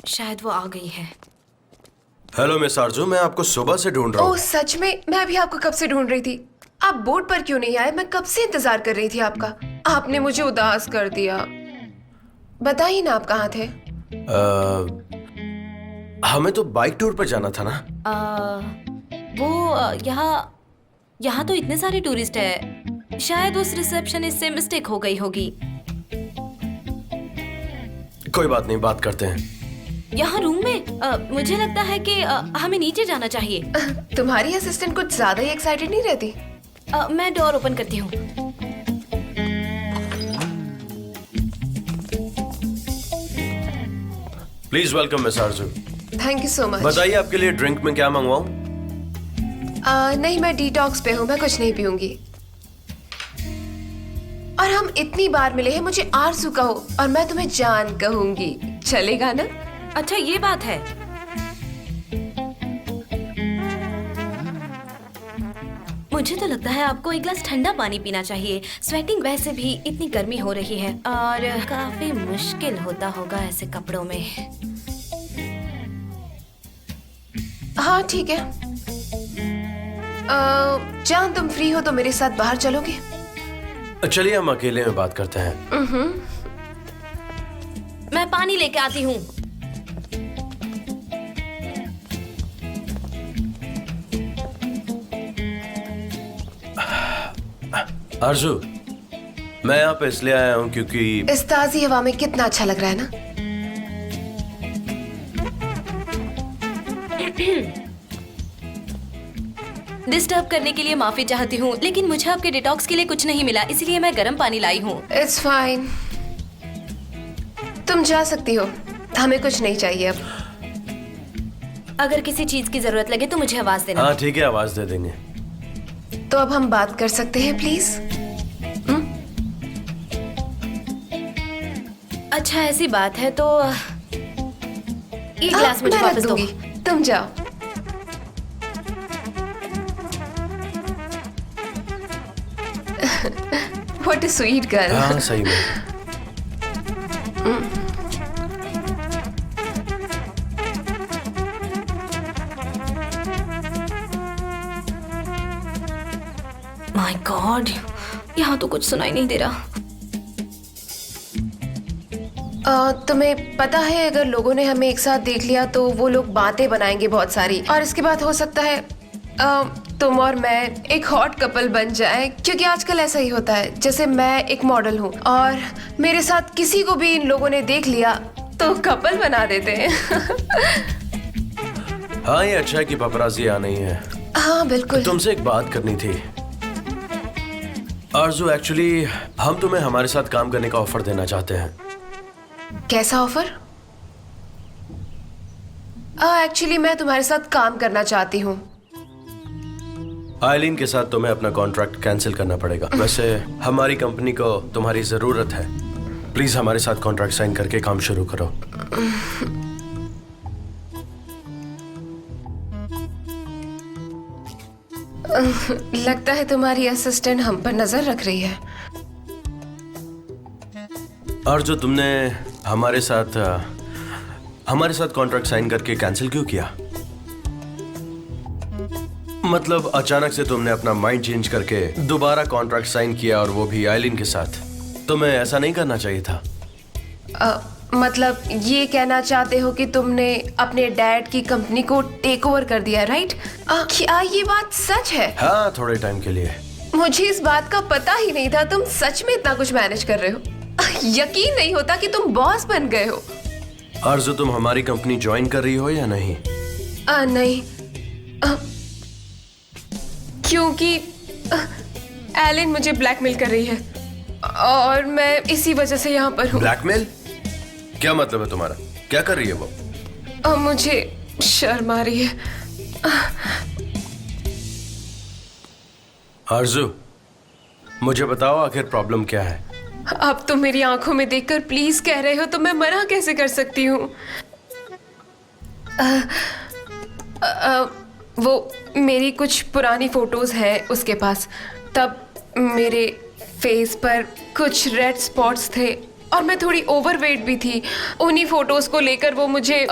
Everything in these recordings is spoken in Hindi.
शायद वो आ गई है। हेलो मिस आरजू, मैं आपको सुबह से ढूंढ रहा हूँ। ओह सच में? मैं भी आपको कब से ढूंढ रही थी। आप बोर्ड पर क्यों नहीं आए? मैं कब से इंतजार कर रही थी आपका। आपने मुझे उदास कर दिया। बताइए ना, आप कहाँ थे? हमें तो बाइक टूर पर जाना था ना। यहाँ तो इतने सारे टूरिस्ट है, शायद उस रिसेप्शनिस्ट से मिस्टेक हो गई होगी। कोई बात नहीं, बात करते हैं। यहाँ रूम में मुझे लगता है कि हमें नीचे जाना चाहिए। तुम्हारी असिस्टेंट कुछ ज्यादा ही एक्साइटेड नहीं रहती? मैं डोर ओपन करती हूँ। Please welcome miss Aarzoo. Thank you so much. बताइए आपके लिए ड्रिंक में क्या मंगवाऊं? नहीं, मैं डिटॉक्स पे हूँ, मैं कुछ नहीं पीऊंगी। और हम इतनी बार मिले हैं, मुझे आरजू कहो और मैं तुम्हें जान कहूंगी। चलेगा ना? अच्छा, ये बात है। मुझे तो लगता है आपको एक गिलास ठंडा पानी पीना चाहिए। स्वेटिंग वैसे भी इतनी गर्मी हो रही है और काफी मुश्किल होता होगा ऐसे कपड़ों में। हाँ ठीक है। जान, तुम फ्री हो तो मेरे साथ बाहर चलोगे? चलिए हम अकेले में बात करते हैं। मैं पानी लेके आती हूँ। आरजू, मैं यहाँ पे इसलिए आया हूँ क्योंकि इस ताजी हवा में कितना अच्छा लग रहा है ना। डिस्टर्ब करने के लिए माफी चाहती हूँ, लेकिन मुझे आपके डिटॉक्स के लिए कुछ नहीं मिला, इसलिए मैं गर्म पानी लाई हूँ। इट्स फाइन, तुम जा सकती हो, हमें कुछ नहीं चाहिए अब। अगर किसी चीज की जरूरत लगे तो मुझे आवाज देना। हाँ ठीक है, आवाज दे देंगे। तो अब हम बात कर सकते हैं प्लीज? अच्छा, ऐसी बात है तो एक गिलास मुझे मैं रख वापस दो। दूंगी, तुम जाओ। What a sweet girl. हाँ सही में। माय गॉड, यहाँ तो कुछ सुनाई नहीं दे रहा। तुम्हें पता है, अगर लोगों ने हमें एक साथ देख लिया तो वो लोग बातें बनाएंगे बहुत सारी, और इसके बाद हो सकता है तुम और मैं एक हॉट कपल बन जाए। क्योंकि आजकल ऐसा ही होता है, जैसे मैं एक मॉडल हूँ और मेरे साथ किसी को भी इन लोगों ने देख लिया तो कपल बना देते हैं। हाँ ये अच्छा है कि पपराजी आ नहीं है। हाँ बिल्कुल। तुमसे एक बात करनी थी आरजू। एक्चुअली हम तुम्हें हमारे साथ काम करने का ऑफर देना चाहते हैं। कैसा ऑफर? एक्चुअली मैं तुम्हारे साथ काम करना चाहती हूँ। आइलिन के साथ तुम्हें अपना कॉन्ट्रैक्ट कैंसिल करना पड़ेगा। वैसे हमारी कंपनी को तुम्हारी जरूरत है। प्लीज हमारे साथ कॉन्ट्रैक्ट साइन करके काम शुरू करो। लगता है तुम्हारी असिस्टेंट हम पर नजर रख रही है। और जो तुमने हमारे साथ कॉन्ट्रैक्ट साइन करके कैंसिल क्यों किया? मतलब अचानक से तुमने अपना माइंड चेंज करके दोबारा कॉन्ट्रैक्ट साइन किया, और वो भी आइलिन के साथ। तुम्हें ऐसा नहीं करना चाहिए था। मतलब ये कहना चाहते हो कि तुमने अपने डैड की कंपनी को टेक ओवर कर दिया, राइट? क्या ये बात सच है? हाँ, थोड़े टाइम के लिए। मुझे इस बात का पता ही नहीं था। तुम सच में इतना कुछ मैनेज कर रहे हो? यकीन नहीं होता कि तुम बॉस बन गए हो। और जो तुम हमारी कंपनी ज्वाइन कर रही हो या नहीं? नहीं, क्योंकि एलिन मुझे ब्लैकमेल कर रही है और मैं इसी वजह से यहाँ पर हूँ। ब्लैकमेल? क्या मतलब है तुम्हारा? क्या कर रही है वो? मुझे शर्म आ रही है। आरजू, मुझे बताओ आखिर प्रॉब्लम क्या है? अब तो मेरी आंखों में देखकर प्लीज कह रहे हो तो मैं मना कैसे कर सकती हूँ? वो मेरी कुछ पुरानी फोटोज हैं उसके पास। तब मेरे फेस पर कुछ रेड स्पॉट्स थे और मैं थोड़ी ओवरवेट भी थी। उन्हीं फोटोज को लेकर वो मुझे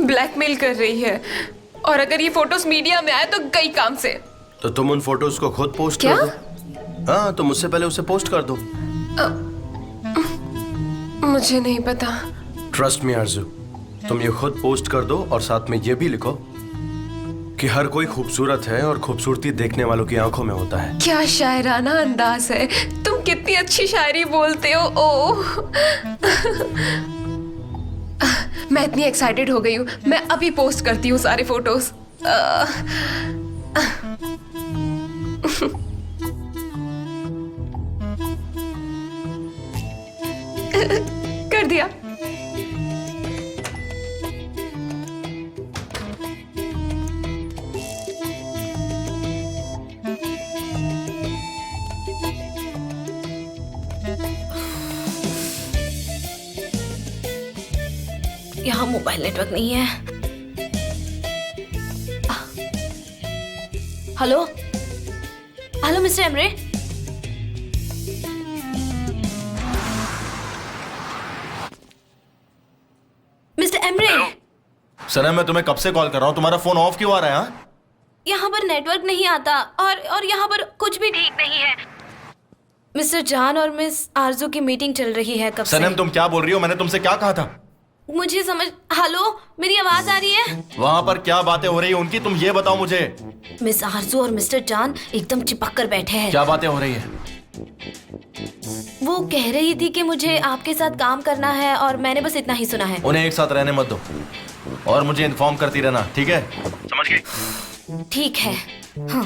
ब्लैकमेल कर रही है, और अगर ये फोटोज मीडिया में आए तो गई काम से। तो तुम उन फोटोज को खुद पोस्ट क्या? कर दो। हाँ, तो मुझसे पहले उसे पोस्ट कर दो। मुझे नहीं पता। ट्रस्ट मी आरजू, तुम ये खुद पोस्ट कर दो और साथ में ये भी लिखो कि हर कोई खूबसूरत है और खूबसूरती देखने वालों की आंखों में होता है। क्या शायराना अंदाज है, तुम कितनी अच्छी शायरी बोलते हो। ओह मैं इतनी एक्साइटेड हो गई हूँ, मैं अभी पोस्ट करती हूँ सारे फोटोज। कर दिया। यहाँ मोबाइल नेटवर्क नहीं है। Hello hello mister Emre. Mister Emre, Sanem, मैं तुम्हें कब से कॉल कर रहा हूँ, तुम्हारा फोन ऑफ क्यों आ रहा है? हाँ? यहाँ पर नेटवर्क नहीं आता और यहाँ पर कुछ भी ठीक नहीं है। मिस्टर जान और मिस आरजू की मीटिंग चल रही है कब से। सनम, तुम क्या बोल रही हो? मैंने तुमसे क्या कहा था? मुझे समझ। हेलो, मेरी आवाज आ रही है? वहाँ पर क्या बातें हो रही है उनकी, तुम ये बताओ मुझे। मिस आरजू और मिस्टर जान एकदम चिपक कर बैठे हैं। क्या बातें हो रही है? वो कह रही थी कि मुझे आपके साथ काम करना है और मैंने बस इतना ही सुना है। उन्हें एक साथ रहने मत दो और मुझे इन्फॉर्म करती रहना, ठीक है? समझ गई? ठीक है। हाँ।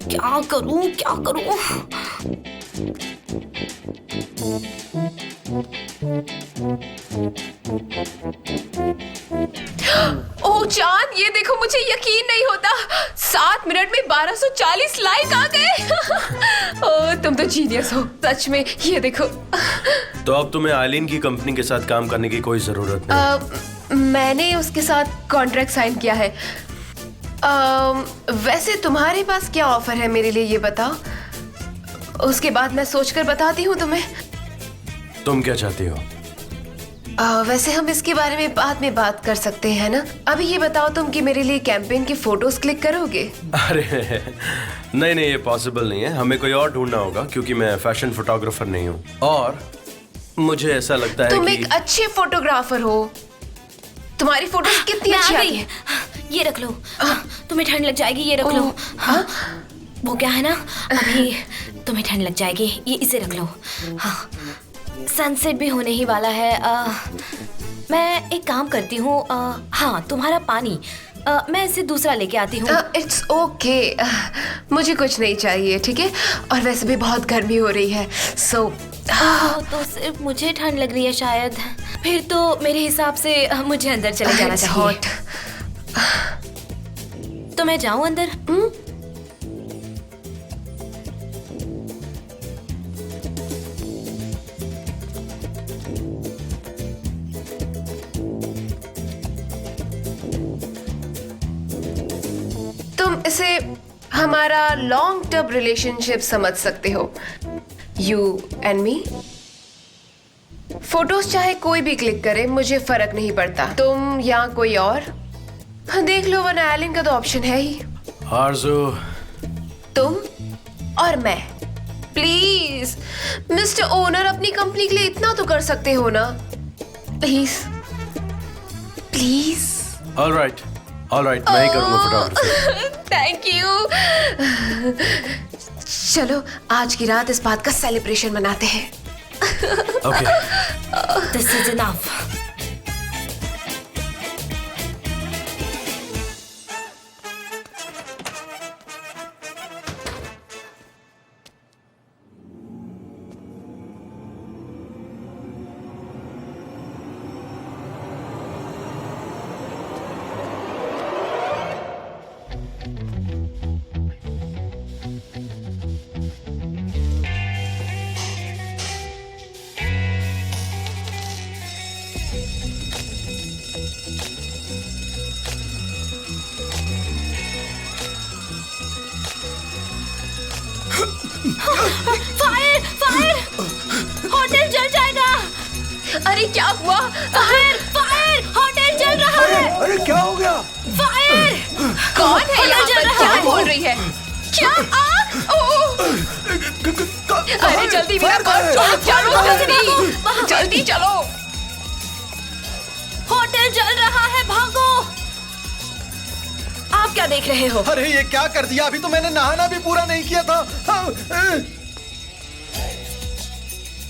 क्या करूं क्या करूं? ओह चांद, ये देखो, मुझे यकीन नहीं होता, 7 मिनट में 1240 लाइक आ गए। ओह तुम तो जीनियस हो सच में। ये देखो। तो अब तुम्हें आइलिन की कंपनी के साथ काम करने की कोई जरूरत नहीं। मैंने उसके साथ कॉन्ट्रैक्ट साइन किया है। वैसे तुम्हारे पास क्या ऑफर है मेरे लिए, ये बताओ, उसके बाद मैं सोचकर बताती हूँ तुम्हें। तुम क्या चाहती हो? वैसे हम इसके बारे में बाद में बात कर सकते हैं ना। अभी ये बताओ तुम कि मेरे लिए कैंपेन की फोटोज क्लिक करोगे? अरे नहीं नहीं, ये पॉसिबल नहीं है। हमें कोई और ढूंढना होगा क्योंकि मैं फैशन फोटोग्राफर नहीं हूँ, और मुझे ऐसा लगता है तुम कि एक अच्छे फोटोग्राफर हो, तुम्हारी फोटोज कितनी मैं अच्छी आ आती गई। है। ये रख लो, तुम्हें ठंड लग जाएगी। ये रख लो। हाँ, वो क्या है ना, अभी तुम्हें ठंड लग जाएगी, ये इसे रख लो। हाँ, सनसेट भी होने ही वाला है। मैं एक काम करती हूँ, हाँ तुम्हारा पानी मैं इसे दूसरा लेके आती हूँ। इट्स ओके, मुझे कुछ नहीं चाहिए, ठीक है? और वैसे भी बहुत गर्मी हो रही है, सो तो सिर्फ मुझे ठंड लग रही है शायद। फिर तो मेरे हिसाब से मुझे अंदर चले जाना it's चाहिए। hot. तो मैं जाऊँ अंदर? तुम इसे हमारा लॉन्ग टर्म रिलेशनशिप समझ सकते हो, यू एंड मी। फोटोज चाहे कोई भी क्लिक करे, मुझे फर्क नहीं पड़ता, तुम या कोई और। देख लो, वरना आइलिन का तो ऑप्शन है ही। आरजू, तुम और मैं। प्लीज मिस्टर ओनर, अपनी कंपनी के लिए इतना तो कर सकते हो ना, प्लीज प्लीज। ऑलराइट मैं ही करूंगा फोटोग्राफी। Thank you. चलो आज की रात इस बात का सेलिब्रेशन मनाते हैं। ओके। This is enough. यहाँ जल पर रहा क्या है। बोल रही है? क्या आग? ओह! अरे जल्दी मेरा कॉल छोड़ो, चलो जल्दी, जल्दी चलो। होटल जल रहा है, भागो। आप क्या देख रहे हो? अरे ये क्या कर दिया? अभी तो मैंने नहाना भी पूरा नहीं किया था।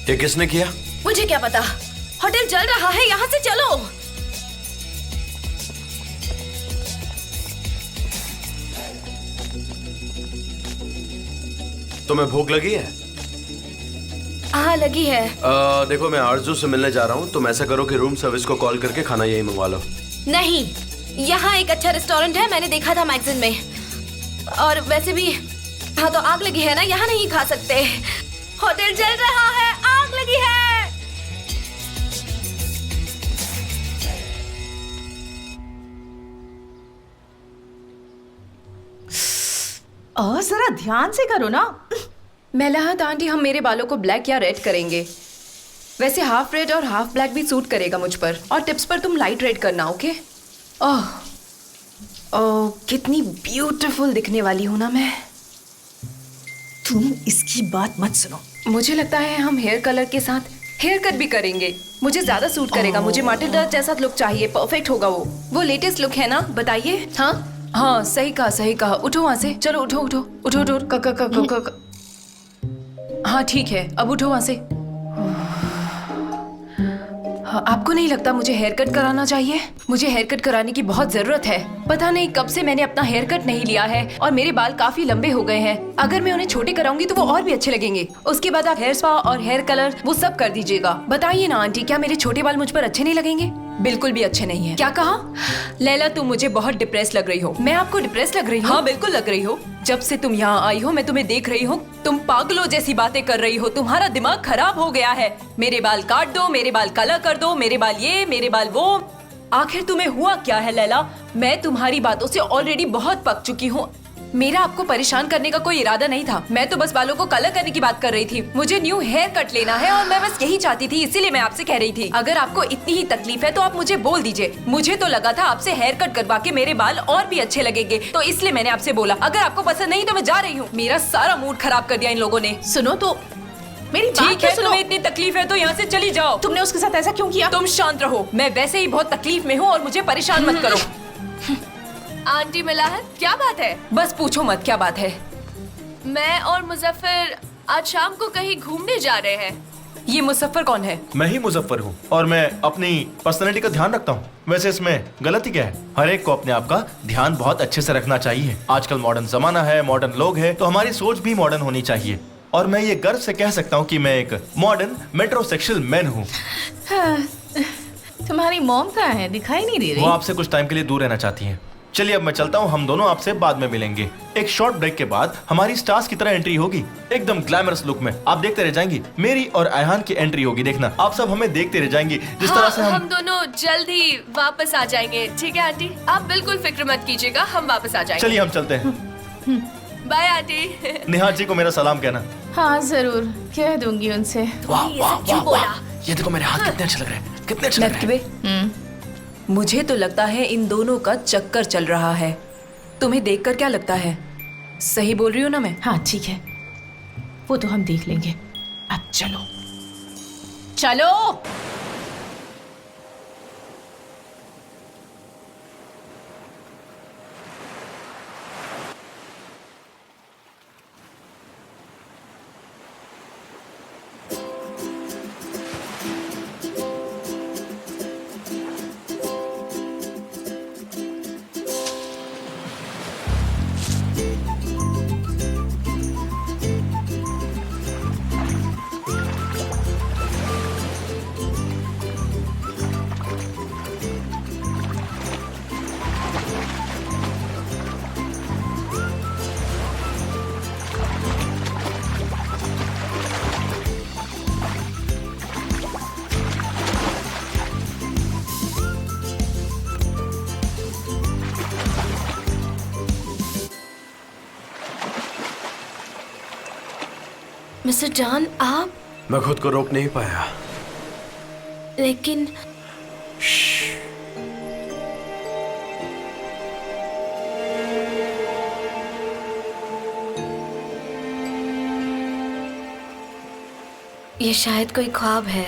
ये किसने किया? मुझे क्या पता, होटल जल रहा है, यहाँ से चलो। तुम्हें भूख लगी है? हाँ लगी है। देखो मैं आरजू से मिलने जा रहा हूँ, तुम ऐसा करो कि रूम सर्विस को कॉल करके खाना यही मंगवा लो। नहीं, यहाँ एक अच्छा रेस्टोरेंट है, मैंने देखा था मैगजीन में। और वैसे भी हाँ तो आग लगी है ना, यहाँ नहीं खा सकते। होटल जल रहा है, आग लगी है। जरा ध्यान से करो ना। मेलाहत आंटी, हम मेरे बालों को ब्लैक या रेड करेंगे। वैसे हाफ रेड और हाफ ब्लैक भी सूट करेगा मुझ पर। और टिप्स पर तुम लाइट रेड करना, ओके? ओह ओह, कितनी ब्यूटीफुल दिखने वाली हूँ ना मैं। तुम इसकी बात मत सुनो। मुझे लगता है हम हेयर कलर के साथ हेयर कट भी करेंगे। मुझे ज्यादा सूट करेगा। मुझे माटिल्डा जैसा लुक चाहिए, परफेक्ट होगा वो लेटेस्ट लुक है ना, बताइए। हाँ हाँ, सही कहा सही कहा। उठो वहां से, चलो उठो उठो उठो उठो। हाँ ठीक है, अब उठो वहां से। हाँ, आपको नहीं लगता मुझे हेयर कट कराना चाहिए? मुझे हेयर कट कराने की बहुत जरूरत है। पता नहीं कब से मैंने अपना हेयर कट नहीं लिया है और मेरे बाल काफी लंबे हो गए हैं। अगर मैं उन्हें छोटे कराऊंगी तो वो और भी अच्छे लगेंगे। उसके बाद आप हेयर स्पा और हेयर कलर वो सब कर दीजिएगा। बताइए ना आंटी, क्या मेरे छोटे बाल मुझ पर अच्छे नहीं लगेंगे? बिल्कुल भी अच्छे नहीं है। क्या कहा? लैला, तुम मुझे बहुत डिप्रेस लग रही हो। मैं आपको डिप्रेस लग रही हूँ? हाँ बिल्कुल लग रही हो। जब से तुम यहाँ आई हो मैं तुम्हें देख रही हूँ, तुम पागलों जैसी बातें कर रही हो। तुम्हारा दिमाग खराब हो गया है। मेरे बाल काट दो, मेरे बाल काला कर दो, मेरे बाल ये, मेरे बाल वो। आखिर तुम्हें हुआ क्या है लैला? मैं तुम्हारी बातों से ऑलरेडी बहुत पक चुकी हूँ। मेरा आपको परेशान करने का कोई इरादा नहीं था। मैं तो बस बालों को कलर करने की बात कर रही थी। मुझे न्यू हेयर कट लेना है और मैं बस यही चाहती थी, इसीलिए मैं आपसे कह रही थी। अगर आपको इतनी ही तकलीफ है तो आप मुझे बोल दीजिए। मुझे तो लगा था आपसे हेयर कट करवा के मेरे बाल और भी अच्छे लगेंगे, तो इसलिए मैंने आपसे बोला। अगर आपको पसंद नहीं तो मैं जा रही हूँ। मेरा सारा मूड खराब कर दिया इन लोगों ने। सुनो तो मेरी बात ठीक तो है, सुनो। तुम्हें इतनी तकलीफ है तो यहाँ से चली जाओ। तुमने उसके साथ ऐसा क्यों किया? तुम शांत रहो, मैं वैसे ही बहुत तकलीफ में हूँ और मुझे परेशान मत करो। आंटी मिलाहत, क्या बात है? बस पूछो मत, क्या बात है? मैं और मुजफ्फर आज शाम को कहीं घूमने जा रहे हैं। ये मुजफ्फर कौन है? मैं ही मुजफ्फर हूँ और मैं अपनी पर्सनैलिटी का ध्यान रखता हूँ। वैसे इसमें गलती क्या है? हर एक को अपने आप का ध्यान बहुत अच्छे से रखना चाहिए। आजकल मॉडर्न जमाना है, मॉडर्न लोग हैं, तो हमारी सोच भी मॉडर्न होनी चाहिए। और मैं ये गर्व से कह सकता हूँ कि मैं एक मॉडर्न मेट्रोसेक्सुअल मैन हूँ। तुम्हारी मॉम कहाँ है? दिखाई नहीं दे वो रही। आपसे कुछ टाइम के लिए दूर रहना चाहती हैं। चलिए अब मैं चलता हूँ, हम दोनों आपसे बाद में मिलेंगे। एक शॉर्ट ब्रेक के बाद हमारी स्टार्स की तरह एंट्री होगी, एकदम ग्लैमरस लुक में। आप देखते रह जाएंगी। मेरी और अयहान की एंट्री होगी, देखना। आप सब हमें देखते रह जाएंगी जिस तरह से हम दोनों जल्द ही वापस आ जाएंगे। ठीक है आंटी, आप बिल्कुल फिक्र मत कीजिएगा, हम वापस आ जाएंगे। चलिए हम चलते हैं। Bye aunty. निहाल जी को मेरा सलाम कहना। हाँ जरूर, कह दूंगी उनसे। वाह ये सब क्यों बोला? ये देखो मेरे हाथ कितने अच्छे लग रहे हैं, कितने अच्छे लग रहे हैं। मुझे तो लगता है इन दोनों का चक्कर चल रहा है। तुम्हें देखकर क्या लगता है? सही बोल रही हूँ ना मैं? हाँ ठीक है, वो तो हम देख लेंगे। अब चलो चलो। मिस्टर जॉन, आप? मैं खुद को रोक नहीं पाया। लेकिन ये शायद कोई ख्वाब है।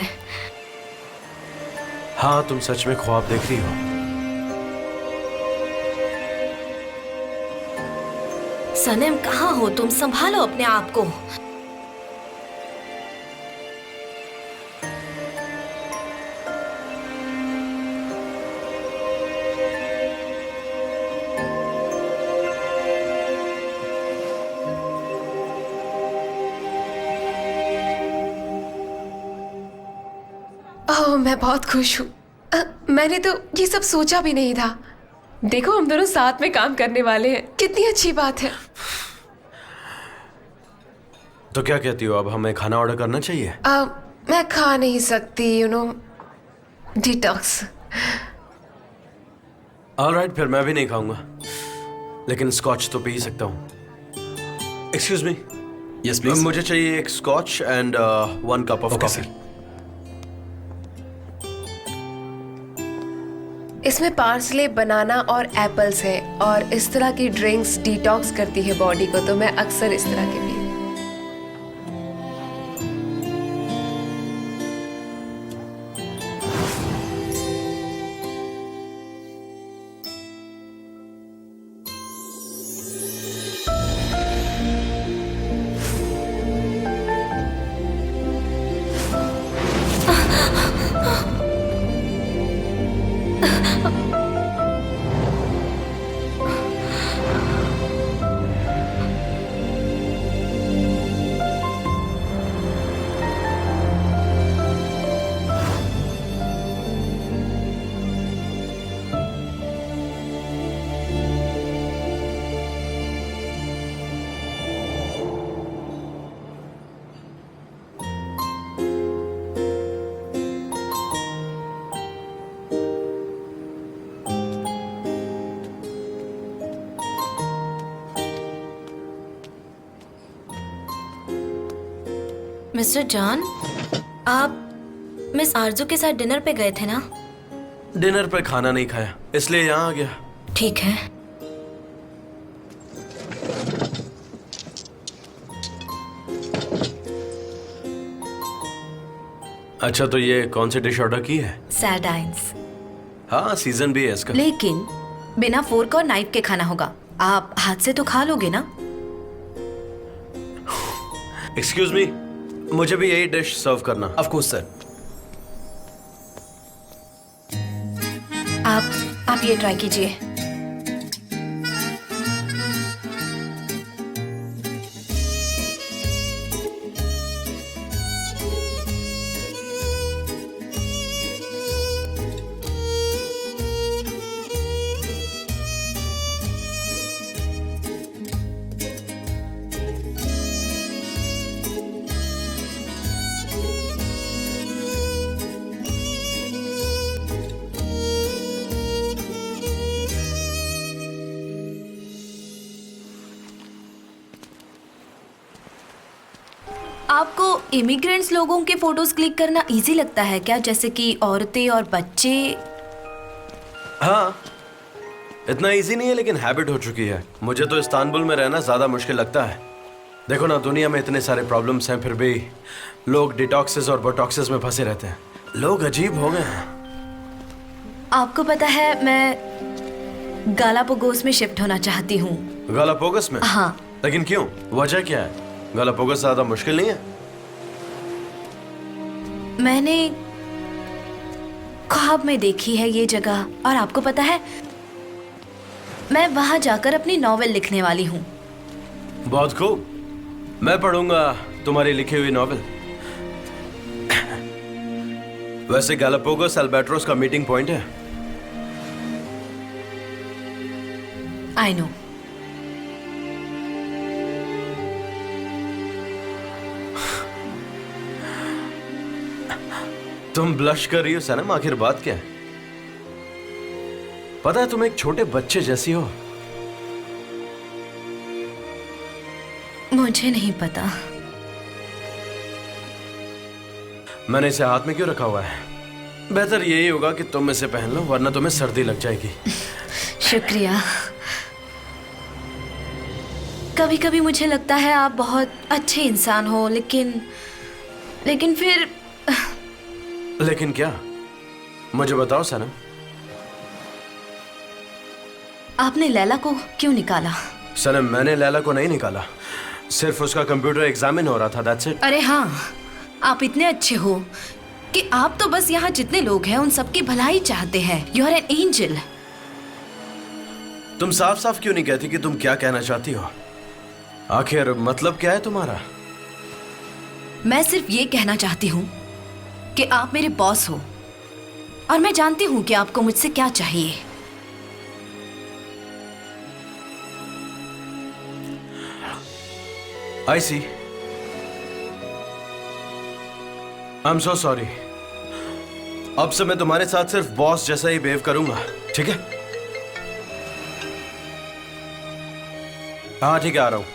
हाँ, तुम सच में ख्वाब देख रही हो। सनम, कहाँ हो तुम? संभालो अपने आप को। ओह, मैं बहुत खुश हूँ। मैंने तो ये सब सोचा भी नहीं था। देखो, हम दोनों साथ में काम करने वाले हैं। कितनी अच्छी बात है। तो क्या कहती हो, अब हमें खाना ऑर्डर करना चाहिए? मैं खा नहीं सकती, डिटॉक्स। ऑलराइट, फिर मैं भी नहीं खाऊंगा, लेकिन स्कॉच तो पी ही सकता हूँ। Excuse me. Yes please. मुझे चाहिए एक scotch and 1 cup of coffee. इसमें पार्सले, बनाना और एप्पल्स है, और इस तरह की ड्रिंक्स डिटॉक्स करती है बॉडी को, तो मैं अक्सर इस तरह के पी। मिस्टर जॉन, आप मिस आरजू के साथ डिनर पे गए थे ना? डिनर पे खाना नहीं खाया, इसलिए यहाँ आ गया। ठीक है। अच्छा, तो ये कौन सी डिश ऑर्डर की है? सैरडाइंस। हाँ, सीजन भी है इसका। लेकिन बिना फोर्क और नाइफ के खाना होगा। आप हाथ से तो खा लोगे ना? एक्सक्यूज मी, मुझे भी यही डिश सर्व करना। Of course sir. आप ये ट्राई कीजिए। आपको इमिग्रेंट्स लोगों के फोटोज क्लिक करना इजी लगता है क्या, जैसे कि औरतें और बच्चे? हाँ, इतना इजी नहीं है, लेकिन हैबिट हो चुकी है। मुझे तो इस्तांबुल में रहना ज्यादा मुश्किल लगता है। देखो ना, दुनिया में इतने सारे प्रॉब्लम्स हैं, फिर भी लोग डिटॉक्सेस और बोटॉक्सेस में फंसे रहते हैं। लोग अजीब हो गए हैं। आपको पता है, मैं गालापागोस में शिफ्ट होना चाहती हूँ। गालापागोस में? हाँ। लेकिन क्यों? वजह क्या है? गालापागोस ज्यादा मुश्किल नहीं है? मैंने ख्वाब में देखी है ये जगह, और आपको पता है, मैं वहां जाकर अपनी नॉवेल लिखने वाली हूँ। बहुत खूब, मैं पढ़ूंगा तुम्हारी लिखी हुई नॉवेल। वैसे गालापागोस अल्बाट्रोस का मीटिंग पॉइंट है। I know. तुम ब्लश कर रही हो सनम, आखिर बात क्या है? पता है, तुम एक छोटे बच्चे जैसी हो। मुझे नहीं पता। मैंने इसे हाथ में क्यों रखा हुआ है? बेहतर यही होगा कि तुम इसे पहन लो, वरना तुम्हें सर्दी लग जाएगी। शुक्रिया। कभी कभी मुझे लगता है आप बहुत अच्छे इंसान हो, लेकिन लेकिन फिर लेकिन क्या? मुझे बताओ सनम। आपने लैला को क्यों निकाला? सनम, मैंने लैला को नहीं निकाला, सिर्फ उसका कंप्यूटर एग्जामिन हो रहा था, दैट्स इट। अरे हाँ, आप इतने अच्छे हो कि आप तो बस यहाँ जितने लोग हैं उन सबकी भलाई चाहते हैं। You are an angel. तुम साफ साफ क्यों नहीं कहती कि तुम क्या कहना चाहती हो? आखिर मतलब क्या है तुम्हारा? मैं सिर्फ ये कहना चाहती हूँ कि आप मेरे बॉस हो और मैं जानती हूँ कि आपको मुझसे क्या चाहिए। I see. I'm so sorry. अब से मैं तुम्हारे साथ सिर्फ बॉस जैसा ही बिहेव करूंगा, ठीक है? हाँ ठीक है, आ रहा हूं।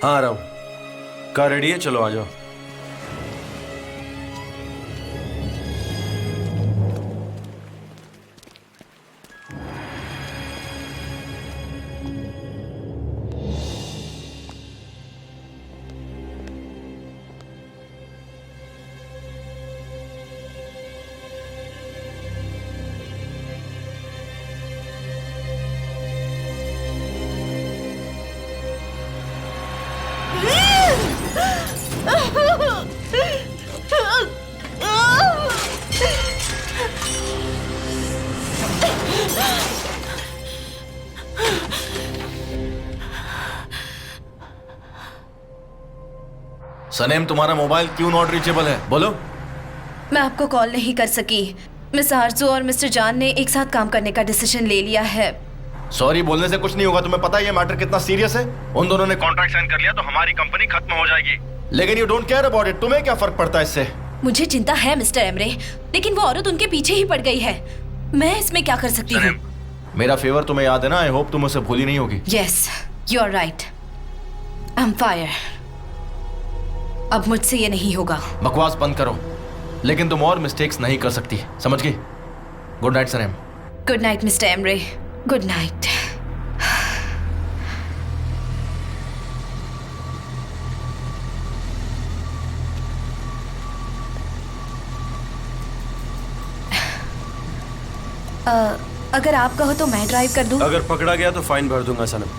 हाँ आ रहा हूं। कार रेडी है? चलो आ जाओ। सनेम, तुम्हारा मोबाइल क्यों नॉट रीचेबल है? बोलो। मैं आपको कॉल नहीं कर सकी। मिस आरजू और मिस्टर जान ने एक साथ काम करने का डिसीजन ले लिया है। सॉरी बोलने से कुछ नहीं होगा। तुम्हें पता है ये मैटर कितना सीरियस है? उन दोनों ने कॉन्ट्रैक्ट साइन कर लिया तो हमारी कंपनी खत्म हो जाएगी। लेकिन you don't care about it. तुम्हें क्या फर्क पड़ता है इससे? मुझे चिंता है मिस्टर एमरे, लेकिन वो औरत उनके पीछे ही पड़ गई है। मैं इसमें क्या कर सकती हूँ? मेरा फेवर तुम्हें याद है ना? आई होप तुम उसे भूली नहीं होगी। Yes, you are right. I am fire. अब मुझसे ये नहीं होगा। बकवास बंद करो। लेकिन तुम और मिस्टेक्स नहीं कर सकती, समझ गई? Good night Sanem. Good night mister Emre. Good night. अगर आप कहो तो मैं ड्राइव कर दूं? अगर पकड़ा गया तो फाइन भर दूंगा सनम।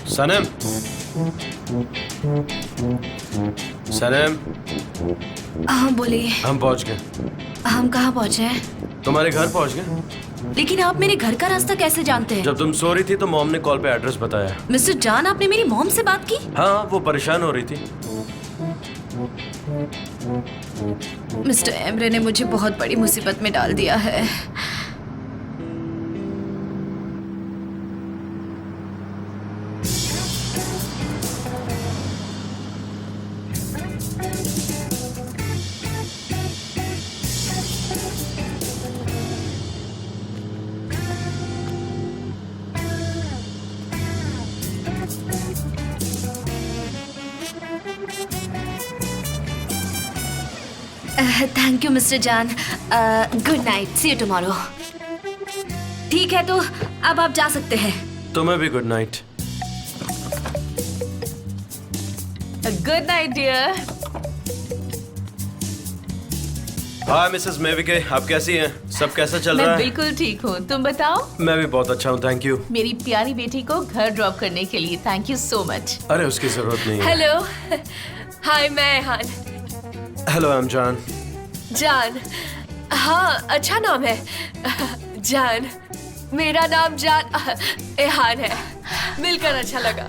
सनम, सनम। हाँ बोलिए। हम पहुंच गए। हम कहाँ पहुँचे हैं? तुम्हारे घर पहुंच गए। लेकिन आप मेरे घर का रास्ता कैसे जानते हैं? जब तुम सो रही थी तो मॉम ने कॉल पे एड्रेस बताया। मिस्टर जान, आपने मेरी मॉम से बात की? हाँ, वो परेशान हो रही थी। मिस्टर एमरे ने मुझे बहुत बड़ी मुसीबत में डाल दिया है। Thank you mister John. Good night, see you tomorrow. ठीक है, तो अब आप जा सकते हैं। तुम्हें भी good night. Good night dear. Hi Mrs Mevkibe, आप कैसी हैं? सब कैसा चल रहा मैं है? बिल्कुल ठीक हूँ, तुम बताओ? मैं भी बहुत अच्छा हूँ, थैंक यू। मेरी प्यारी बेटी को घर ड्रॉप करने के लिए थैंक यू सो मच। अरे उसकी जरूरत नहीं है। हेलो। हाय, मैं एहान। हेलो, आई एम जान। जान? हाँ, अच्छा नाम है। जान। मेरा नाम जान एहान है। मिलकर अच्छा लगा।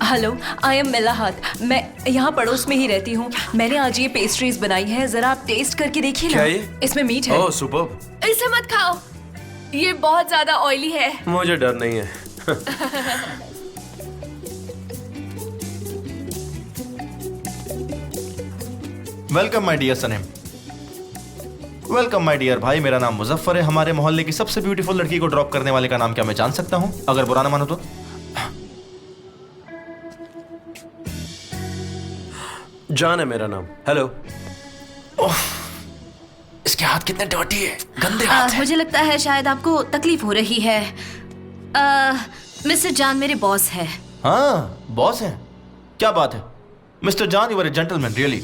Hello, I am Melahat. मैं यहाँ पड़ोस में ही रहती हूँ। मैंने आज ये पेस्ट्रीज बनाई हैं, जरा आप टेस्ट करके देखिए ना। क्या ये? इसमें मीट है। ओह सुपर्ब। इसे मत खाओ, ये बहुत ज्यादा ऑयली है। मुझे डर नहीं है। Welcome my dear Sanem. Welcome my dear भाई, मेरा नाम मुजफ्फर है। हमारे मोहल्ले की सबसे ब्यूटीफुल लड़की को ड्रॉप करने वाले का नाम क्या मैं जान सकता हूँ? अगर बुरा ना मानो तो। जान है मेरा नाम। हेलो। इसके हाथ कितने डर्टी है, गंदे हाथ हैं। मुझे लगता है शायद आपको तकलीफ हो रही है। मिस्टर जान मेरे बॉस है। हाँ, बॉस हैं। क्या बात है mister John, you are a gentleman really.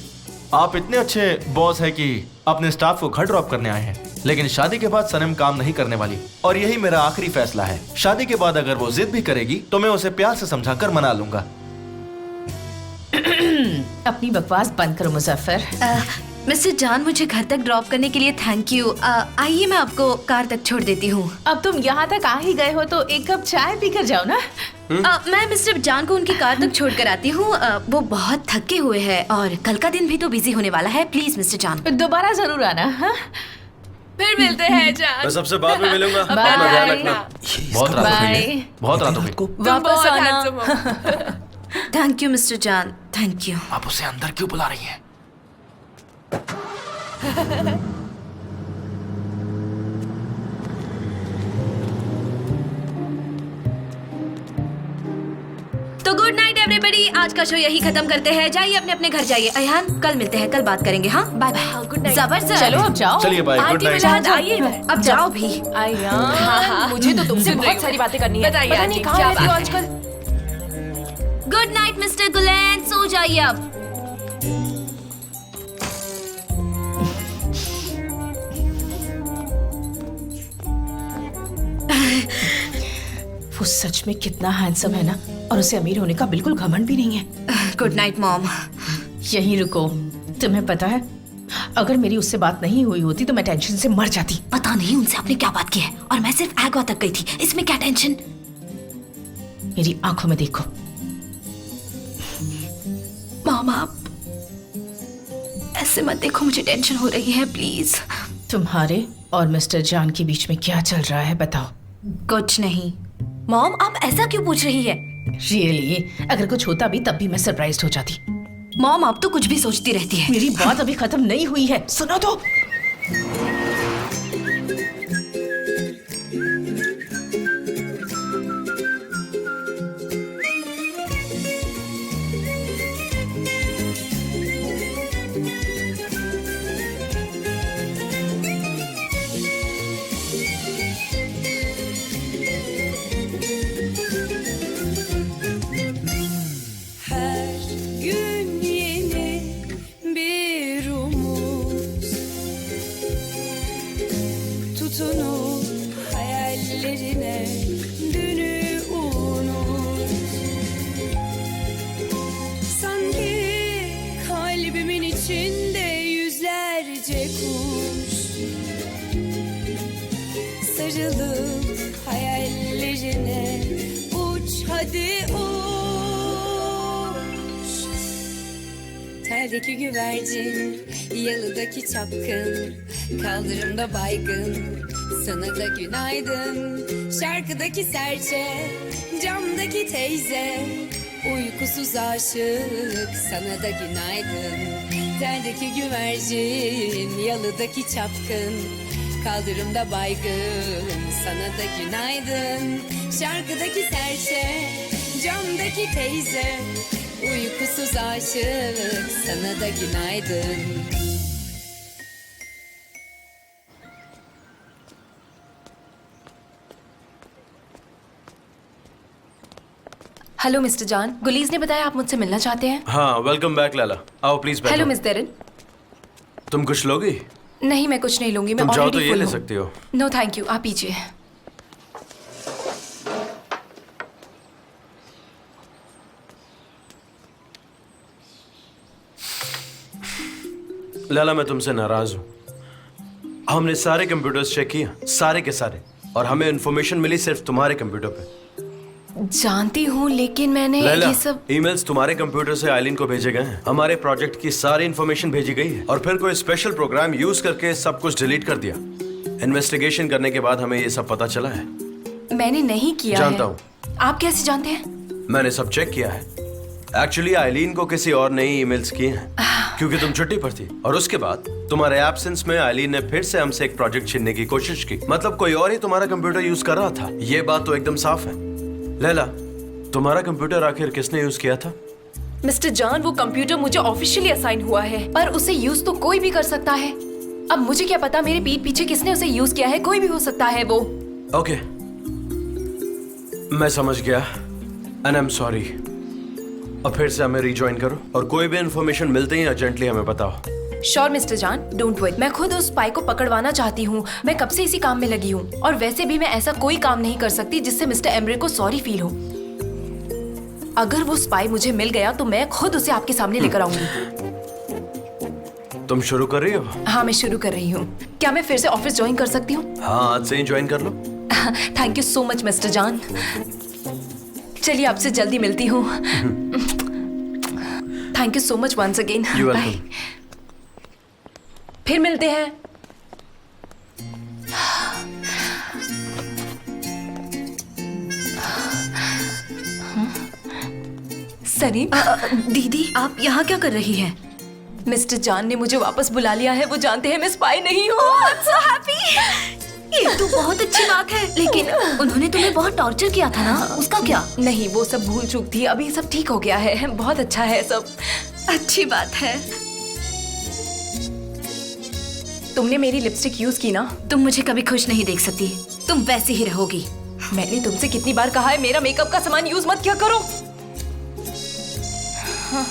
आप इतने अच्छे बॉस हैं कि अपने स्टाफ को घर ड्रॉप करने आए हैं, लेकिन शादी के बाद सनम काम नहीं करने वाली और यही मेरा आखिरी फैसला है। शादी के बाद अगर वो जिद भी करेगी तो मैं उसे प्यार से समझाकर मना लूंगा। अपनी बकवास बंद करो मुजफ्फर। मिस्टर जान मुझे घर तक ड्रॉप करने के लिए थैंक यू। आइए मैं आपको कार तक छोड़ देती हूँ। अब तुम यहाँ तक आ ही गए हो तो एक कप चाय पीकर जाओ ना। मैं मिस्टर जान को उनकी कार तक छोड़ कर आती हूँ। वो बहुत थके हुए हैं और कल का दिन भी तो बिजी होने वाला है। प्लीज मिस्टर जान दोबारा जरूर आना। हाँ? फिर मिलते हैं जान। मैं सबसे बाद में मिलूंगा। बाय। अपना ध्यान रखना। बहुत रात हो गई है। बाय। बहुत रात हो गई। तुम वापस बहुत आना। handsome हो। थैंक यू मिस्टर जान, थैंक यू। आप उसे अंदर क्यों बुला रही हैं? तो गुड नाइट एवरीबॉडी, आज का शो यही खत्म करते हैं। जाइए अपने अपने घर जाइए। अयहान कल मिलते हैं, कल बात करेंगे। हाँ बाय बाय। Good night. जबरदस्त। चलो अब जाओ। चलिए बाय, गुड नाइट। आइए इधर। अब जाओ भी। हाँ, मुझे तो तुमसे बहुत सारी बातें करनी है। बताइए पता आंटी, नहीं कहाँ क्या रहती हो बात है? आजकल। गुड नाइट मिस्टर गुलेन, सो जाइए अब। वो सच में कितना हैंडसम है ना, और उसे अमीर होने का बिल्कुल घमंड भी नहीं है। Good night mom. यहीं रुको। तुम्हें पता है, अगर मेरी उससे बात नहीं हुई होती तो मैं टेंशन से मर जाती। पता नहीं उनसे आपने क्या बात की है, और मैं सिर्फ एगवा तक गई थी। इसमें क्या टेंशन? मेरी आंखों में देखो। मॉम आप ऐसे मत देखो, मुझे टेंशन हो रही है प्लीज। तुम्हारे और मिस्टर जान के बीच में क्या चल रहा है बताओ। कुछ नहीं। मॉम आप ऐसा क्यों पूछ रही है? रियली, अगर कुछ होता भी तब भी मैं सरप्राइज्ड हो जाती। मॉम आप तो कुछ भी सोचती रहती है। मेरी बात अभी खत्म नहीं हुई है, सुनो तो। Her gün yeni bir umut, tutunup hayallerine dünü unut. Sanki kalbimin içinde yüzlerce kuş, sarılıp hayallerine uç hadi uç. Teldeki güvercin, yalıdaki çapkın, kaldırımda baygın, sana da günaydın. Şarkıdaki serçe, camdaki teyze, uykusuz aşık, sana da günaydın. Teldeki güvercin, yalıdaki çapkın, kaldırımda baygın, sana da günaydın. Şarkıdaki serçe, camdaki teyze, uykusuz aşık, sana da günaydın. Hello mister जान, गुलीज ने बताया आप मुझसे मिलना चाहते हैं। हाँ, वेलकम बैक लैला। आओ प्लीज बैठो। Hello miss Deren. तुम कुछ लोगी? नहीं मैं कुछ नहीं लूंगी, मैं तुम चाहो तो ऑलरेडी ये फुल ले हूँ। सकती हो। नो थैंक यू, आप पीजिए। लैला मैं तुमसे नाराज हूँ। हमने सारे कंप्यूटर्स चेक किए, सारे के सारे, और हमें इन्फॉर्मेशन मिली सिर्फ तुम्हारे कंप्यूटर पे। जानती हूँ लेकिन मैंने लैला, ये सब ईमेल्स तुम्हारे कंप्यूटर से आइलिन को भेजे गए हैं। हमारे प्रोजेक्ट की सारी इन्फॉर्मेशन भेजी गई है, और फिर कोई स्पेशल प्रोग्राम यूज करके सब कुछ डिलीट कर दिया। इन्वेस्टिगेशन करने के बाद हमें ये सब पता चला है। मैंने नहीं किया जानता है। हूँ। आप कैसे जानते हैं? मैंने सब चेक किया है। एक्चुअली आइलीन को किसी और ने ही ईमेल्स किए हैं, क्योंकि तुम छुट्टी पर थी, और उसके बाद तुम्हारे एब्सेंस में आइलीन ने फिर से हमसे एक प्रोजेक्ट छीनने की कोशिश की। मतलब कोई और ही तुम्हारा कंप्यूटर यूज कर रहा था। ये बात तो एकदम साफ है। लैला, तुम्हारा कंप्यूटर आखिर किसने यूज किया था? मिस्टर जॉन, वो कंप्यूटर मुझे ऑफिशियली असाइन हुआ है, पर उसे यूज तो कोई भी कर सकता है। अब मुझे क्या पता मेरे पीठ पीछे किसने उसे यूज किया है, कोई भी हो सकता है वो। ओके, मैं समझ गया एंड आई एम सॉरी। अब फिर से हमें रिजॉइन करो और कोई भी इंफॉर्मेशन मिलते ही अर्जेंटली हमें बताओ। Sure mister John, don't worry. मैं खुद उस स्पाई को पकड़वाना चाहती हूँ। मैं कब से इसी काम में लगी हूँ, और वैसे भी मैं ऐसा कोई काम नहीं कर सकती जिससे मिस्टर एम्ब्रे को सॉरी फील हो। अगर वो स्पाई मुझे मिल गया तो मैं खुद उसे आपके सामने लेकर आऊंगी। तुम शुरू कर रही हो? हाँ, मैं शुरू कर रही हूँ। क्या मैं फिर से ऑफिस ज्वाइन कर सकती हूँ? हाँ, आज से ही ज्वाइन कर लो। Thank you so much mister John. चलिए आपसे जल्दी मिलती हूँ। Thank you so much once again. You bye. Welcome. फिर मिलते हैं। सनी, दीदी आप यहाँ क्या कर रही हैं? मिस्टर जॉन ने मुझे वापस बुला लिया है। वो जानते हैं मैं स्पाई नहीं हूँ। so happy। ये तो बहुत अच्छी बात है, लेकिन उन्होंने तुम्हें बहुत टॉर्चर किया था ना, उसका क्या? नहीं, वो सब भूल चूक थी। अभी सब ठीक हो गया है। बहुत अच्छा है सब। अच्छी बात है। तुमने मेरी लिपस्टिक यूज की ना? तुम मुझे कभी खुश नहीं देख सकती, तुम वैसी ही रहोगी। मैंने तुमसे कितनी बार कहा है मेरा मेकअप का सामान यूज मत किया करो। हाँ।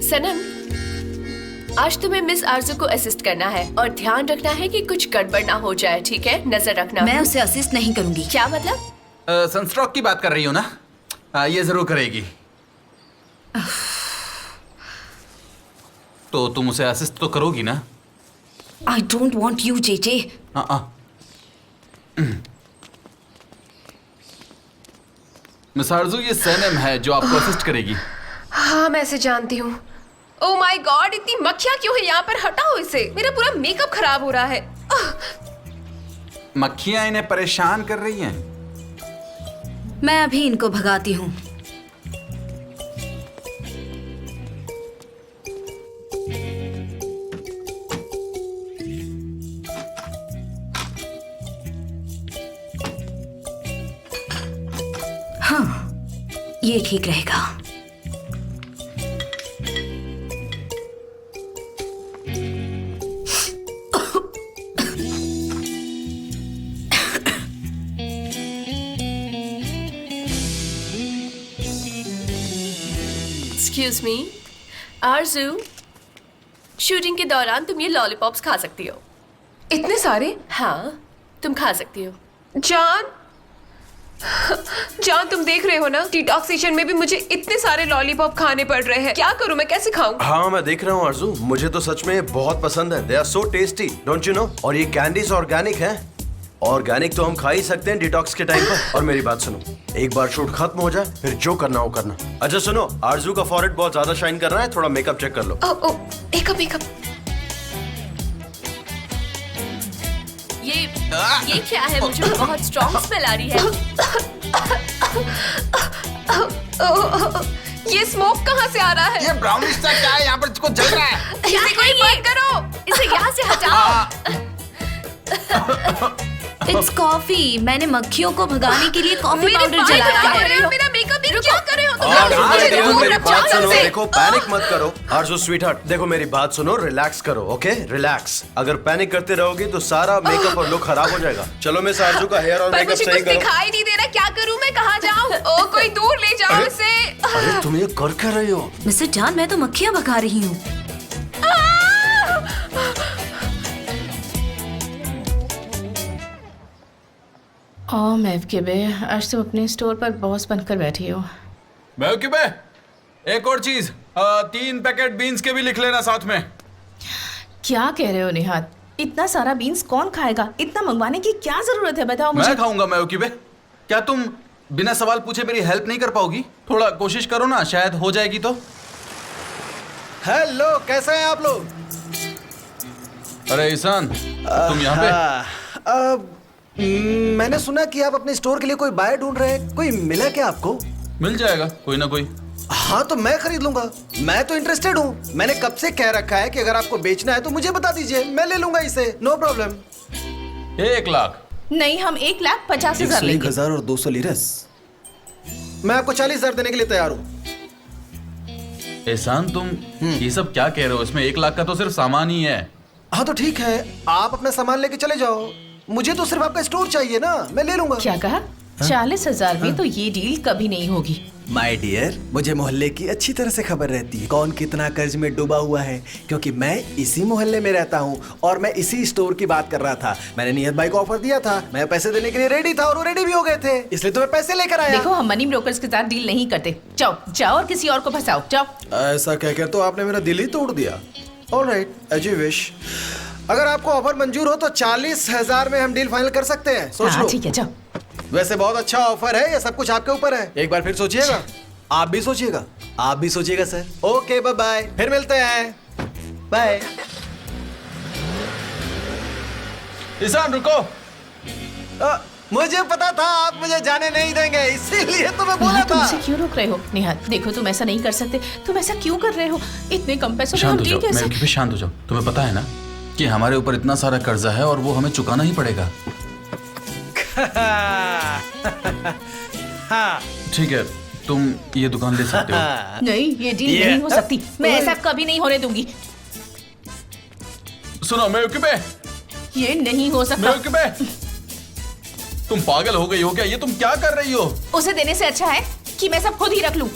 सनम, आज तुम्हें मिस आरजू को असिस्ट करना है और ध्यान रखना है कि कुछ गड़बड़ ना हो जाए, ठीक है? नजर रखना। मैं उसे असिस्ट नहीं करूंगी। क्या मतलब? सनस्ट्रोक की बात कर रही हो ना? ये जरूर करेगी। तो तुम उसे असिस्ट तो करोगी ना? I don't want you JJ. Miss आरजू, ये सनम है जो आपको असिस्ट करेगी। हाँ, मैं इसे जानती हूँ। ओह माय गॉड, इतनी मक्खियाँ क्यों है यहाँ पर? हटाओ इसे, मेरा पूरा मेकअप खराब हो रहा है। मक्खियां इन्हें परेशान कर रही हैं। मैं अभी इनको भगाती हूँ। हाँ, ये ठीक रहेगा। एक्सक्यूज मी आरजू, शूटिंग के दौरान तुम ये लॉलीपॉप्स खा सकती हो। इतने सारे? हाँ, तुम खा सकती हो। जान, जान तुम देख रहे हो ना, डिटॉक्सिएशन में भी मुझे इतने सारे लॉलीपॉप खाने पड़ रहे हैं। क्या करूं मैं, कैसे खाऊं? हाँ, मैं देख रहा हूँ आरजू, मुझे तो सच में ये बहुत पसंद है। They are so tasty, don't you know? और ये कैंडीज ऑर्गेनिक है। ऑर्गेनिक तो हम खा ही सकते हैं डिटॉक्स के टाइम पर। और मेरी बात सुनो, एक बार शूट खत्म हो जाए फिर जो करना हो करना। अच्छा सुनो, आरजू का फॉरहेड बहुत ज्यादा शाइन कर रहा है, थोड़ा मेकअप चेक कर लो। ओ, मेकअप। ये क्या है? मुझे बहुत स्ट्रॉन्ग स्मेल आ रही है। ये स्मोक कहाँ से आ रहा है? ये ब्राउनिश सा क्या है यहाँ पर जिसको जल रहा है? इसे कोई बंद करो, इसे यहाँ से हटाओ। It's coffee. मैंने मक्खियों को भगाने के लिए कॉफी पाउडर जलाया है। मेरा मेकअप क्या कर रहे हो तुम? मेरी बात सुनो, देखो पैनिक मत करो। आरजू स्वीटहार्ट, देखो मेरी बात सुनो, रिलैक्स करो, ओके? रिलैक्स। अगर पैनिक करते रहोगी तो सारा मेकअप और लुक खराब हो जाएगा। चलो मिस आरजू का हेयर और मेकअप सही करो। दिखाई नहीं दे रहा, क्या करूं मैं? कहाँ जाऊं? ओ, कोई दूर ले जाओ इसे। अरे तुम ये कर क्या रही हो? मिस्टर जान, मैं तो मक्खियाँ भगा रही हूँ। मैवकिबे, आज तुम अपने स्टोर पर बॉस बनकर बैठी हो। मैवकिबे, एक और चीज, 3 पैकेट बीन्स के भी लिख लेना साथ में। क्या कह रहे हो निहात? इतना सारा बीन्स कौन खाएगा? इतना मंगवाने की क्या जरूरत है, बताओ मुझे। मैं खाऊंगा मैवकिबे। क्या तुम बिना सवाल पूछे मेरी हेल्प नहीं कर पाओगी? थोड़ा कोशिश करो ना, शायद हो जाएगी तो। हेलो, कैसे हैं आप लोग? अरे ईशान, तुम यहाँ पे? मैंने सुना कि आप अपने स्टोर के लिए कोई बायर ढूंढ रहे हैं। कोई मिला क्या आपको? मिल जाएगा कोई ना कोई। हाँ, तो मैं खरीद लूंगा। मैं तो इंटरेस्टेड हूँ। मैंने कब से कह रखा है कि अगर आपको बेचना है तो मुझे बता दीजिए, मैं ले लूंगा इसे, नो प्रॉब्लम। 1 लाख। नहीं, हम 1,50,000 लेंगे। 1,01,000 और 200 लीरस। मैं आपको 40,000 देने के लिए तैयार हूँ। एहसान, तुम ये सब क्या कह रहे हो? इसमें 1 लाख का तो सिर्फ सामान ही है। हाँ तो ठीक है, आप अपना सामान लेके चले जाओ। मुझे तो सिर्फ आपका स्टोर चाहिए ना, मैं ले लूंगा। क्या कहा? 40,000 में तो ये डील कभी नहीं होगी। माय डियर, मुझे मोहल्ले की अच्छी तरह से खबर रहती है कौन कितना कर्ज में डूबा हुआ है, क्योंकि मैं इसी मोहल्ले में रहता हूँ और मैं इसी स्टोर की बात कर रहा था। मैंने नियत भाई को ऑफर दिया था, मैं पैसे देने के लिए रेडी था और वो रेडी भी हो गए थे, इसलिए तो मैं पैसे लेकर आया। देखो, हम मनी ब्रोकर्स के साथ डील नहीं करते। जाओ जाओ और किसी और को फंसाओ, जाओ। ऐसा कहकर तो आपने मेरा दिल ही तोड़ दिया। Alright, as you wish. अगर आपको ऑफर मंजूर हो तो 40,000 में हम डील फाइनल कर सकते हैं। सोच लो। ठीक है, जाओ। वैसे बहुत अच्छा ऑफर है, ये सब कुछ आपके ऊपर है। एक बार फिर सोचिएगा। आप भी सोचिएगा, आप भी सोचिएगा सर। ओके, बाय बाय, फिर मिलते हैं। बाय। ईशान रुको। मुझे पता था आप मुझे जाने नहीं देंगे, इसीलिए तो मैं बोला नेहा, तुम था। इसे क्यों रोक रहे हो? नेहा, देखो, तुम ऐसा नहीं कर सकते। तुम ऐसा क्यों कर रहे हो? इतने कम पैसों में हम शांत हो डील जाओ, कैसे? मैं शांत हो जाओ। तुम्हें पता है ना कि हमारे ऊपर इतना सारा कर्जा है और वो हमें चुकाना ही पड़ेगा। हाँ। ठीक है, तुम ये दुकान ले सकते हो। नहीं, ये डील नहीं हो सकती। मैं ऐसा कभी नहीं होने दूंगी। सुनो मेवकिबे, ये नहीं हो सकता। मेवकिबे, तुम पागल हो गई हो क्या? ये तुम क्या कर रही हो? उसे देने से अच्छा है कि मैं सब खुद ही रख लूं।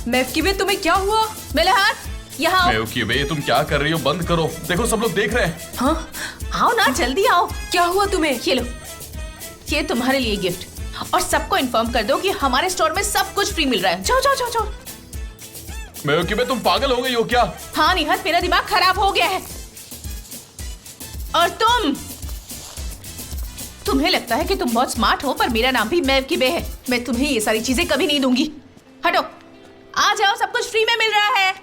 मेवकिबे, तुम्हें क्या हुआ? मेरे हाथ यहाँ आओ। मेवकिबे, तुम क्या कर रही हो? बंद करो, देखो सब लोग देख रहे हैं। हाँ, आओ ना, जल्दी आओ। क्या हुआ तुम्हें? ये लो, ये तुम्हारे लिए गिफ्ट। और सबको इन्फॉर्म कर दो कि हमारे स्टोर में सब कुछ फ्री मिल रहा है। जाओ जाओ जाओ जाओ। मेवकिबे, तुम पागल हो गई हो क्या? हाँ निहत, मेरा दिमाग खराब हो गया है। और तुम्हें लगता है कि तुम बहुत स्मार्ट हो, पर मेरा नाम भी मेवकिबे है। मैं तुम्हें ये सारी चीजें कभी नहीं दूंगी। हटो, आ जाओ, सब कुछ फ्री में मिल रहा है।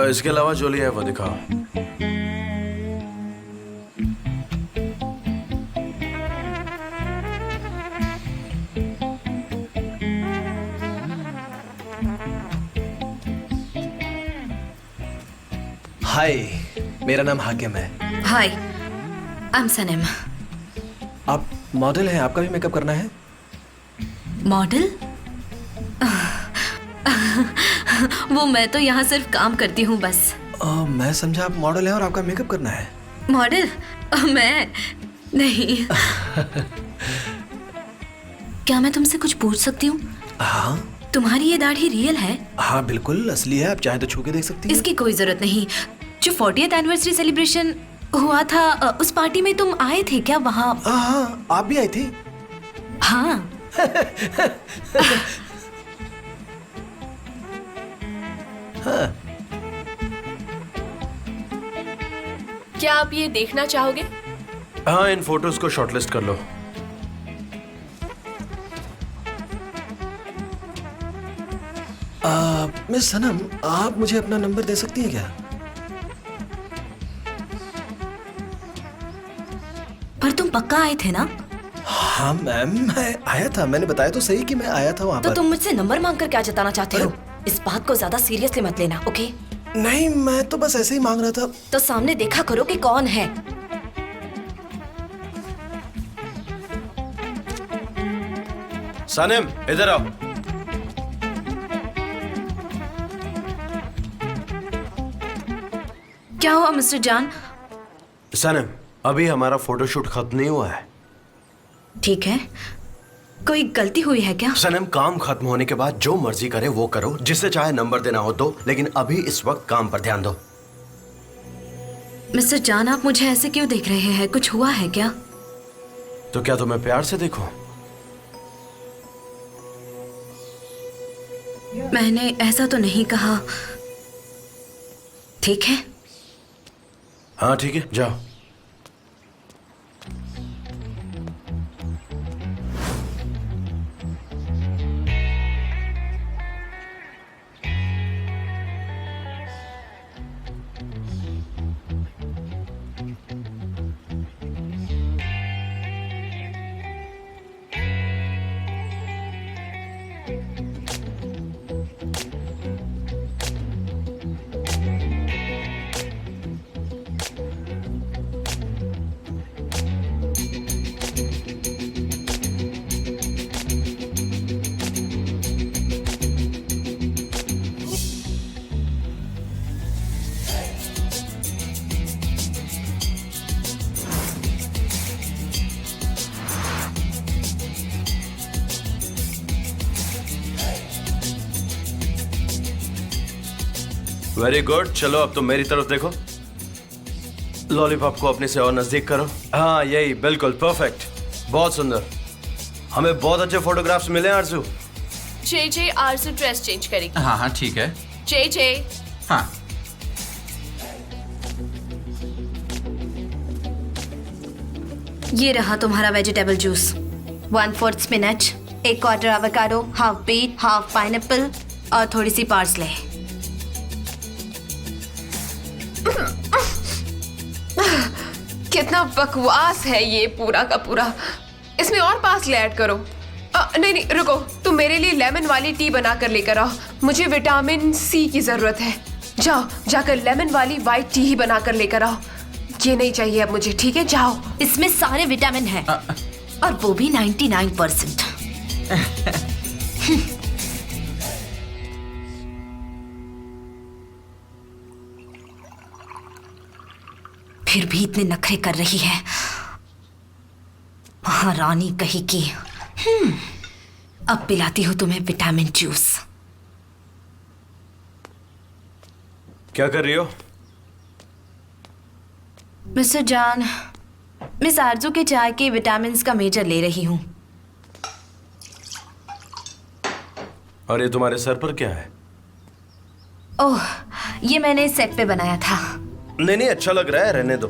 इसके अलावा जो लिया है वो दिखाओ। हाय, मेरा नाम हाकिम है। हाय, आई एम सनम। आप मॉडल हैं, आपका भी मेकअप करना है? मॉडल? वो मैं तो यहाँ सिर्फ काम करती हूँ बस। मैं समझा आप मॉडल हैं और आपका मेकअप करना है। मॉडल? मैं नहीं। क्या मैं तुमसे कुछ पूछ सकती हूँ? हाँ। तुम्हारी ये दाढ़ी रियल है? हाँ बिल्कुल असली है, आप चाहे तो छू के देख सकती हैं। इसकी कोई जरूरत नहीं। जो 40th एनिवर्सरी सेलिब्रेशन हुआ था, उस पार्टी में तुम आए थे क्या वहाँ? हाँ, आप भी आई थी। हाँ। हाँ। क्या आप ये देखना चाहोगे? हाँ, इन फोटोज को शॉर्टलिस्ट कर लो। मिस सनम, आप मुझे अपना नंबर दे सकती हैं क्या? पर तुम पक्का आए थे ना? हाँ मैम, मैं आया था। मैंने बताया तो सही कि मैं आया था वहाँ तो पर। तुम मुझसे नंबर मांगकर क्या जताना चाहते हो? इस बात को ज्यादा सीरियसली मत लेना, ओके? नहीं, मैं तो बस ऐसे ही मांग रहा था। तो सामने देखा करो कि कौन है। सनम, इधर आओ। क्या हुआ मिस्टर जान? सनम, अभी हमारा फोटोशूट खत्म नहीं हुआ है। ठीक है, कोई गलती हुई है क्या? सनम, काम खत्म होने के बाद जो मर्जी करे वो करो, जिससे चाहे नंबर देना हो तो, लेकिन अभी इस वक्त काम पर ध्यान दो। मिस्टर जान, आप मुझे ऐसे क्यों देख रहे हैं? कुछ हुआ है क्या? तो क्या तुम्हें प्यार से देखो? मैंने ऐसा तो नहीं कहा। ठीक है, हाँ ठीक है, जाओ। वेरी गुड, चलो अब तुम मेरी तरफ देखो। लॉलीपॉप को अपने से और नजदीक करो। हाँ यही, बिल्कुल परफेक्ट, बहुत सुंदर। हमें बहुत अच्छे फोटोग्राफ्स मिले हैं आरजू। जे आरजू ड्रेस चेंज करेगी। हाँ हाँ ठीक है। जे हाँ ये रहा तुम्हारा vegetable juice. 1/4 spinach, 1/4 avocado, half beet, half pineapple और थोड़ी सी पार्सले। कितना बकवास है ये पूरा का पूरा। इसमें और पार्सले ऐड करो। नहीं नहीं रुको, तुम मेरे लिए लेमन वाली टी बना कर लेकर आओ। मुझे विटामिन सी की जरूरत है। जाओ जाकर लेमन वाली वाइट टी ही बना कर लेकर आओ। ये नहीं चाहिए अब मुझे, ठीक है? जाओ। इसमें सारे विटामिन हैं और वो भी 99%। फिर भी इतने नखरे कर रही है, महारानी कही की। अब पिलाती हूँ तुम्हें विटामिन जूस। क्या कर रही हो? मिस्टर जान, मिस आरजू के चाय के विटामिन्स का मेजर ले रही हूँ। और ये तुम्हारे सर पर क्या है? ओह, ये मैंने सेट पे बनाया था। नहीं नहीं, अच्छा लग रहा है, रहने दो।